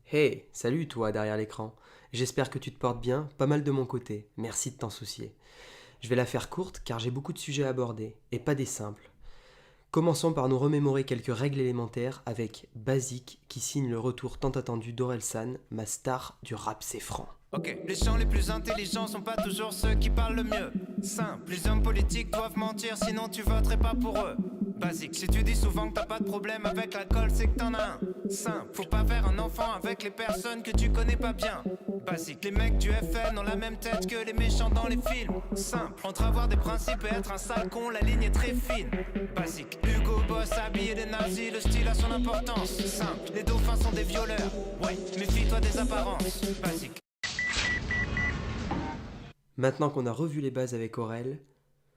Hey, salut toi derrière l'écran. J'espère que tu te portes bien, pas mal de mon côté. Merci de t'en soucier. Je vais la faire courte car j'ai beaucoup de sujets à aborder, et pas des simples. Commençons par nous remémorer quelques règles élémentaires avec Basic qui signe le retour tant attendu d'Orelsan, ma star du rap c'est franc. Ok, les gens les plus intelligents sont pas toujours ceux qui parlent le mieux. Simple, les hommes politiques doivent mentir, sinon tu voterais pas pour eux. Basique, si tu dis souvent que t'as pas de problème avec l'alcool, c'est que t'en as un. Simple, faut pas faire un enfant avec les personnes que tu connais pas bien. Basique, les mecs du FN ont la même tête que les méchants dans les films. Simple, entre avoir des principes et être un sale con, la ligne est très fine. Basique, Hugo Boss habillé des nazis, le style a son importance. Simple, les dauphins sont des violeurs. Ouais, méfie-toi des apparences. Basique. Maintenant qu'on a revu les bases avec Aurel,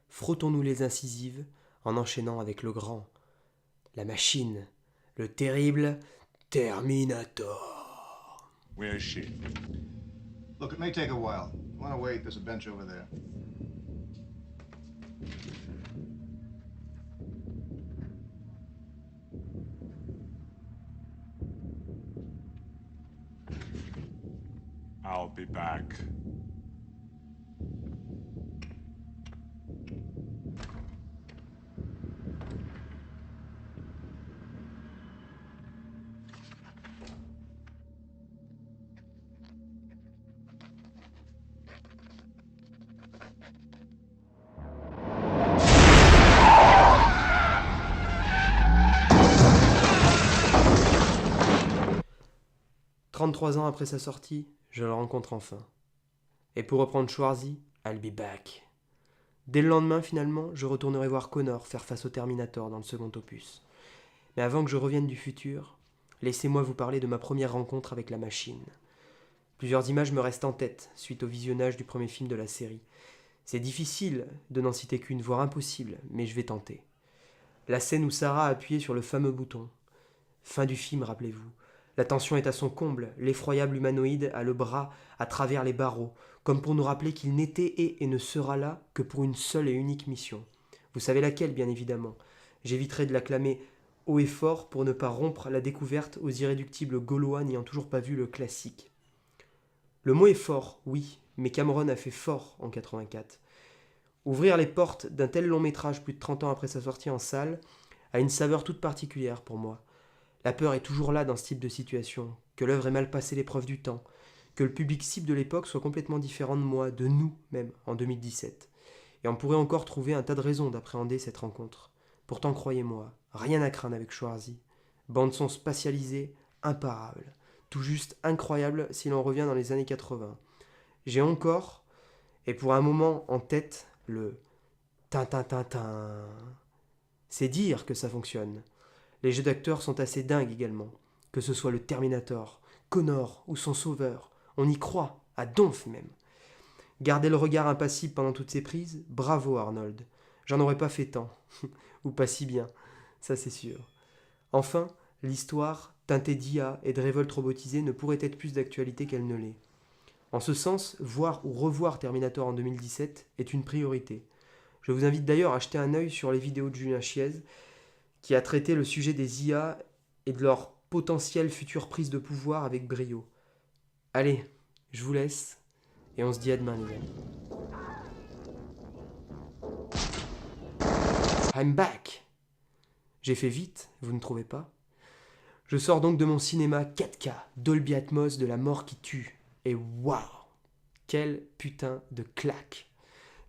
frottons-nous les incisives en enchaînant avec le grand, la machine, le terrible Terminator. Where is she? Look, it may take a while. You want to wait? There's a bench over there. I'll be back. « 33 ans après sa sortie, je le rencontre enfin. Et pour reprendre Schwarzy, I'll be back. Dès le lendemain, finalement, je retournerai voir Connor faire face au Terminator dans le second opus. Mais avant que je revienne du futur, laissez-moi vous parler de ma première rencontre avec la machine. Plusieurs images me restent en tête suite au visionnage du premier film de la série. C'est difficile de n'en citer qu'une, voire impossible, mais je vais tenter. La scène où Sarah a appuyé sur le fameux bouton. Fin du film, rappelez-vous. La tension est à son comble, l'effroyable humanoïde a le bras à travers les barreaux, comme pour nous rappeler qu'il n'était et ne sera là que pour une seule et unique mission. Vous savez laquelle, bien évidemment. J'éviterai de l'acclamer haut et fort pour ne pas rompre la découverte aux irréductibles Gaulois n'ayant toujours pas vu le classique. Le mot est fort, oui, mais Cameron a fait fort en 84. Ouvrir les portes d'un tel long métrage plus de 30 ans après sa sortie en salle a une saveur toute particulière pour moi. La peur est toujours là dans ce type de situation, que l'œuvre ait mal passé l'épreuve du temps, que le public cible de l'époque soit complètement différent de moi, de nous même, en 2017. Et on pourrait encore trouver un tas de raisons d'appréhender cette rencontre. Pourtant, croyez-moi, rien à craindre avec Schwarzy. Bande-son spatialisée, imparable. Tout juste incroyable si l'on revient dans les années 80. J'ai encore, et pour un moment en tête, le tin-tin-tin-tin. C'est dire que ça fonctionne. Les jeux d'acteurs sont assez dingues également. Que ce soit le Terminator, Connor ou son sauveur, on y croit, à donf même. Garder le regard impassible pendant toutes ces prises, bravo Arnold. J'en aurais pas fait tant, ou pas si bien, ça c'est sûr. Enfin, l'histoire, teintée d'IA et de révolte robotisée, ne pourrait être plus d'actualité qu'elle ne l'est. En ce sens, voir ou revoir Terminator en 2017 est une priorité. Je vous invite d'ailleurs à jeter un œil sur les vidéos de Julien Chiez, qui a traité le sujet des IA et de leur potentielle future prise de pouvoir avec brio. Allez, je vous laisse, et on se dit à demain les amis. I'm back. J'ai fait vite, vous ne trouvez pas? Je sors donc de mon cinéma 4K, Dolby Atmos de la mort qui tue. Et waouh, quel putain de claque.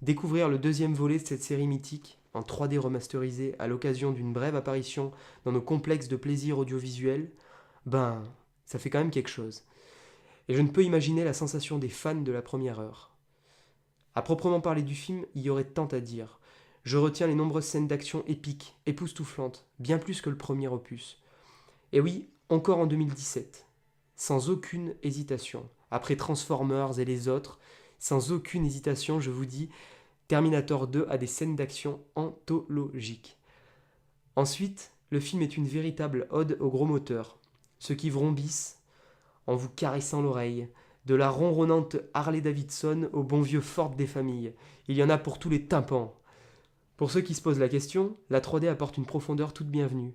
Découvrir le deuxième volet de cette série mythique, en 3D remasterisé à l'occasion d'une brève apparition dans nos complexes de plaisir audiovisuel, ben, ça fait quand même quelque chose. Et je ne peux imaginer la sensation des fans de la première heure. À proprement parler du film, il y aurait tant à dire. Je retiens les nombreuses scènes d'action épiques, époustouflantes, bien plus que le premier opus. Et oui, encore en 2017, sans aucune hésitation. Après Transformers et les autres, sans aucune hésitation, je vous dis, Terminator 2 a des scènes d'action anthologiques. Ensuite, le film est une véritable ode au gros moteur, ceux qui vrombissent en vous caressant l'oreille, de la ronronnante Harley-Davidson au bon vieux Ford des familles. Il y en a pour tous les tympans. Pour ceux qui se posent la question, la 3D apporte une profondeur toute bienvenue,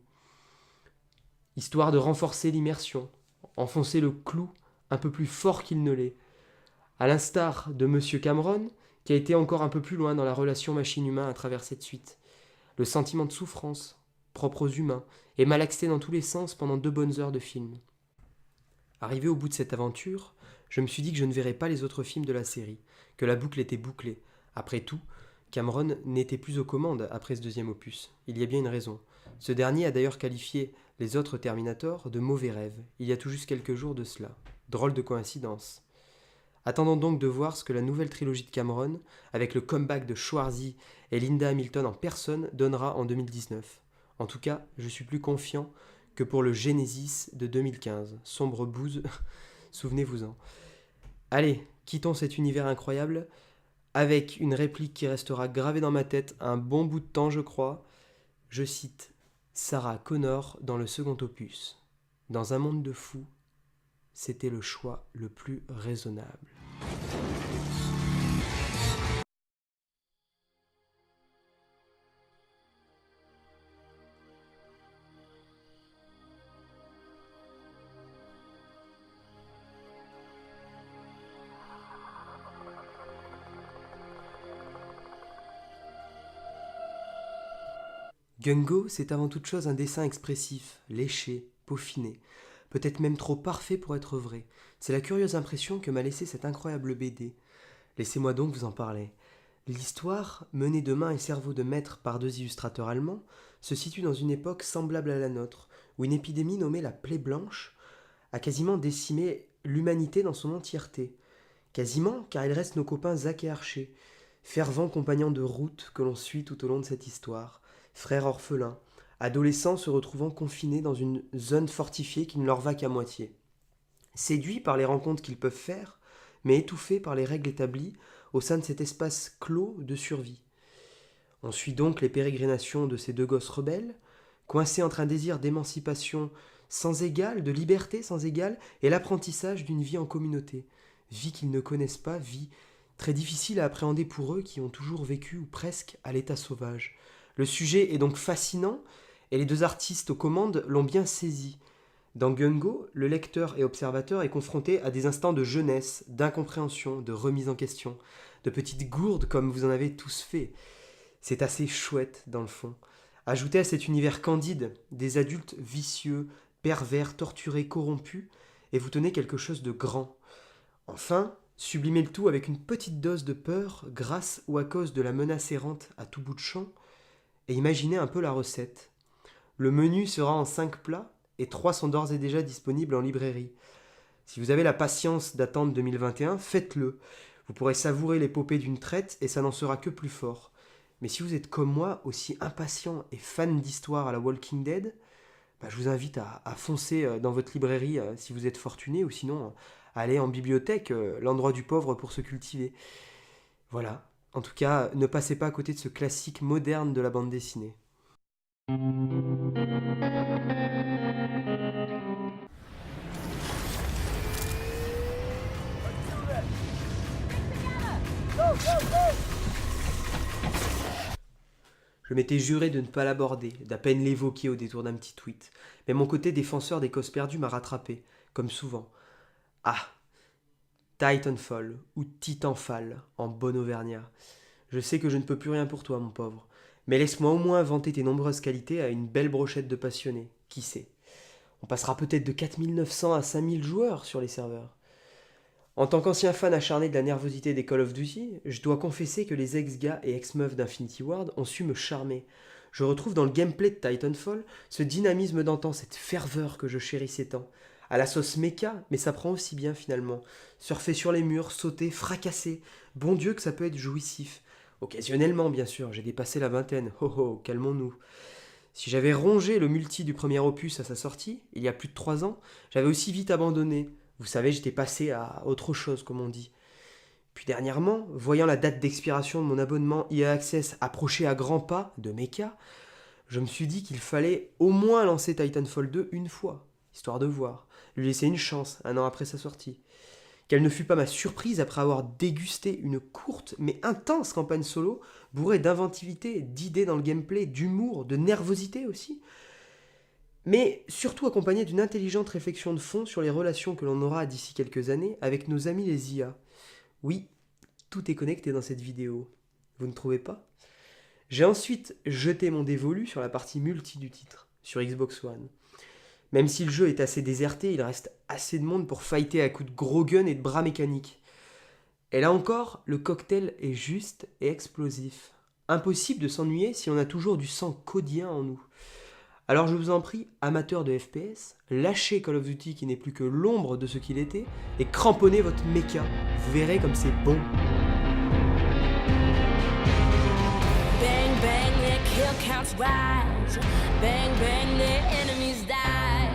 histoire de renforcer l'immersion, enfoncer le clou un peu plus fort qu'il ne l'est. À l'instar de Monsieur Cameron, qui a été encore un peu plus loin dans la relation machine-humain à travers cette suite. Le sentiment de souffrance, propre aux humains, est malaxé dans tous les sens pendant 2 bonnes heures de film. Arrivé au bout de cette aventure, je me suis dit que je ne verrais pas les autres films de la série, que la boucle était bouclée. Après tout, Cameron n'était plus aux commandes après ce 2e opus. Il y a bien une raison. Ce dernier a d'ailleurs qualifié les autres Terminator de mauvais rêves, il y a tout juste quelques jours de cela. Drôle de coïncidence. Attendons donc de voir ce que la nouvelle trilogie de Cameron, avec le comeback de Schwarzy et Linda Hamilton en personne, donnera en 2019. En tout cas, je suis plus confiant que pour le Genesis de 2015. Sombre bouse, souvenez-vous-en. Allez, quittons cet univers incroyable avec une réplique qui restera gravée dans ma tête un bon bout de temps, je crois. Je cite Sarah Connor dans le second opus. Dans un monde de fous, c'était le choix le plus raisonnable. Gungo, c'est avant toute chose un dessin expressif, léché, peaufiné, peut-être même trop parfait pour être vrai. C'est la curieuse impression que m'a laissé cette incroyable BD. Laissez-moi donc vous en parler. L'histoire, menée de main et cerveau de maître par 2 illustrateurs allemands, se situe dans une époque semblable à la nôtre, où une épidémie nommée la plaie blanche a quasiment décimé l'humanité dans son entièreté. Quasiment, car il reste nos copains Zack et Archer, fervents compagnons de route que l'on suit tout au long de cette histoire, frères orphelins, adolescents se retrouvant confinés dans une zone fortifiée qui ne leur va qu'à moitié. Séduits par les rencontres qu'ils peuvent faire, mais étouffés par les règles établies au sein de cet espace clos de survie. On suit donc les pérégrinations de ces 2 gosses rebelles, coincés entre un désir d'émancipation sans égal, de liberté sans égal, et l'apprentissage d'une vie en communauté. Vie qu'ils ne connaissent pas, vie très difficile à appréhender pour eux qui ont toujours vécu, ou presque, à l'état sauvage. Le sujet est donc fascinant, et les 2 artistes aux commandes l'ont bien saisi. Dans Gungo, le lecteur et observateur est confronté à des instants de jeunesse, d'incompréhension, de remise en question, de petites gourdes comme vous en avez tous fait. C'est assez chouette, dans le fond. Ajoutez à cet univers candide des adultes vicieux, pervers, torturés, corrompus, et vous tenez quelque chose de grand. Enfin, sublimez le tout avec une petite dose de peur, grâce ou à cause de la menace errante à tout bout de champ, et imaginez un peu la recette. Le menu sera en 5 plats, et 3 sont d'ores et déjà disponibles en librairie. Si vous avez la patience d'attendre 2021, faites-le. Vous pourrez savourer l'épopée d'une traite, et ça n'en sera que plus fort. Mais si vous êtes comme moi, aussi impatient et fan d'histoire à la Walking Dead, je vous invite à foncer dans votre librairie si vous êtes fortuné, ou sinon à aller en bibliothèque, l'endroit du pauvre pour se cultiver. Voilà. En tout cas, ne passez pas à côté de ce classique moderne de la bande dessinée. Je m'étais juré de ne pas l'aborder, d'à peine l'évoquer au détour d'un petit tweet. Mais mon côté défenseur des causes perdues m'a rattrapé, comme souvent. Ah, Titanfall, ou Titanfall, en bon auvergnat. Je sais que je ne peux plus rien pour toi, mon pauvre. Mais laisse-moi au moins vanter tes nombreuses qualités à une belle brochette de passionnés. Qui sait? On passera peut-être de 4900 à 5000 joueurs sur les serveurs. En tant qu'ancien fan acharné de la nervosité des Call of Duty, je dois confesser que les ex-gars et ex-meufs d'Infinity Ward ont su me charmer. Je retrouve dans le gameplay de Titanfall ce dynamisme d'antan, cette ferveur que je chérissais tant. À la sauce méca, mais ça prend aussi bien finalement. Surfer sur les murs, sauter, fracasser. Bon Dieu que ça peut être jouissif. Occasionnellement, bien sûr, j'ai dépassé la vingtaine. Oh oh, calmons-nous. Si j'avais rongé le multi du premier opus à sa sortie, il y a plus de 3 ans, j'avais aussi vite abandonné. Vous savez, j'étais passé à autre chose, comme on dit. Puis dernièrement, voyant la date d'expiration de mon abonnement EA Access approcher à grands pas de mecha, je me suis dit qu'il fallait au moins lancer Titanfall 2 une fois, histoire de voir, lui laisser une chance 1 an après sa sortie. Quelle ne fut pas ma surprise après avoir dégusté une courte mais intense campagne solo, bourrée d'inventivité, d'idées dans le gameplay, d'humour, de nervosité aussi. mais surtout accompagné d'une intelligente réflexion de fond sur les relations que l'on aura d'ici quelques années avec nos amis les IA. Oui, tout est connecté dans cette vidéo. Vous ne trouvez pas ? J'ai ensuite jeté mon dévolu sur la partie multi du titre, sur Xbox One. Même si le jeu est assez déserté, il reste assez de monde pour fighter à coups de gros guns et de bras mécaniques. Et là encore, le cocktail est juste et explosif. Impossible de s'ennuyer si on a toujours du sang codien en nous. Alors je vous en prie, amateurs de FPS, lâchez Call of Duty qui n'est plus que l'ombre de ce qu'il était et cramponnez votre mecha. Vous verrez comme c'est bon. Bang bang, their kill counts rise. Bang bang, their enemies die.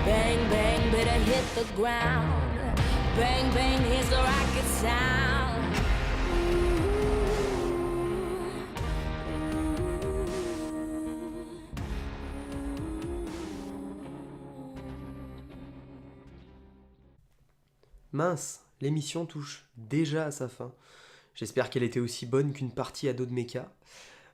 Bang bang, better hit the ground. Bang bang, here's the rocket sound. Mince, l'émission touche déjà à sa fin. J'espère qu'elle était aussi bonne qu'une partie à dos de mecha.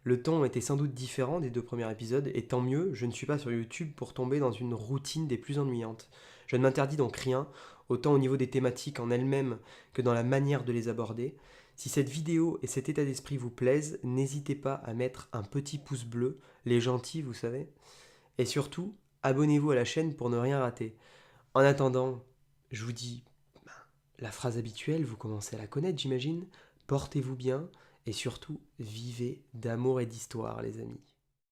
Le ton était sans doute différent des 2 premiers épisodes, et tant mieux, je ne suis pas sur YouTube pour tomber dans une routine des plus ennuyantes. Je ne m'interdis donc rien, autant au niveau des thématiques en elles-mêmes que dans la manière de les aborder. Si cette vidéo et cet état d'esprit vous plaisent, n'hésitez pas à mettre un petit pouce bleu, les gentils vous savez. Et surtout, abonnez-vous à la chaîne pour ne rien rater. En attendant, je vous dis la phrase habituelle, vous commencez à la connaître j'imagine. Portez-vous bien et surtout, vivez d'amour et d'histoire les amis.